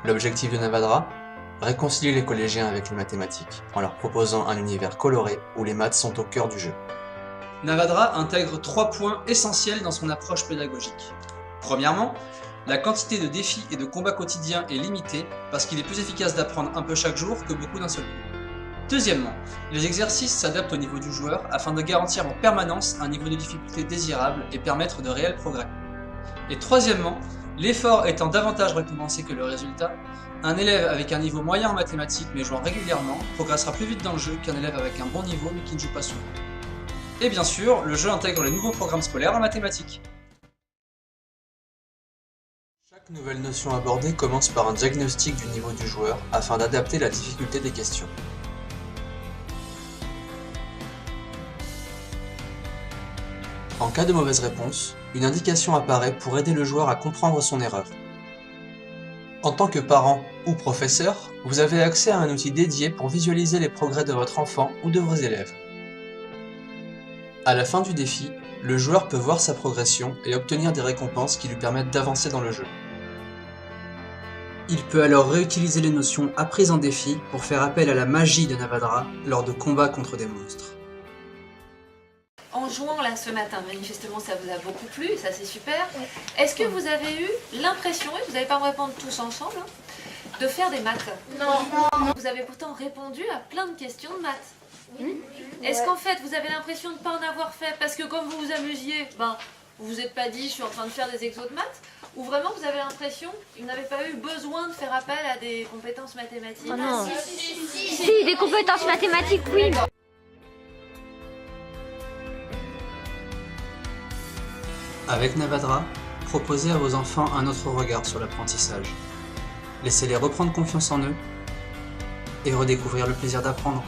L'objectif de Navadra? Réconcilier les collégiens avec les mathématiques, en leur proposant un univers coloré où les maths sont au cœur du jeu. Navadra intègre 3 points essentiels dans son approche pédagogique. Premièrement, la quantité de défis et de combats quotidiens est limitée parce qu'il est plus efficace d'apprendre un peu chaque jour que beaucoup d'un seul coup. Deuxièmement, les exercices s'adaptent au niveau du joueur afin de garantir en permanence un niveau de difficulté désirable et permettre de réels progrès. Et troisièmement, l'effort étant davantage récompensé que le résultat, un élève avec un niveau moyen en mathématiques mais jouant régulièrement progressera plus vite dans le jeu qu'un élève avec un bon niveau mais qui ne joue pas souvent. Et bien sûr, le jeu intègre les nouveaux programmes scolaires en mathématiques. Chaque nouvelle notion abordée commence par un diagnostic du niveau du joueur afin d'adapter la difficulté des questions. En cas de mauvaise réponse, une indication apparaît pour aider le joueur à comprendre son erreur. En tant que parent ou professeur, vous avez accès à un outil dédié pour visualiser les progrès de votre enfant ou de vos élèves. À la fin du défi, le joueur peut voir sa progression et obtenir des récompenses qui lui permettent d'avancer dans le jeu. Il peut alors réutiliser les notions apprises en défi pour faire appel à la magie de Navadra lors de combats contre des monstres. En jouant là ce matin, manifestement ça vous a beaucoup plu, ça c'est super. Est-ce que vous avez eu l'impression, et vous n'allez pas me répondre tous ensemble, de faire des maths? Non. Vous avez pourtant répondu à plein de questions de maths. Est-ce qu'en fait vous avez l'impression de ne pas en avoir fait parce que comme vous vous amusiez, vous vous êtes pas dit je suis en train de faire des exos de maths? Ou vraiment vous avez l'impression que vous n'avez pas eu besoin de faire appel à des compétences mathématiques? Oh non. Si, des compétences mathématiques, oui. Avec Navadra, proposez à vos enfants un autre regard sur l'apprentissage. Laissez-les reprendre confiance en eux et redécouvrir le plaisir d'apprendre.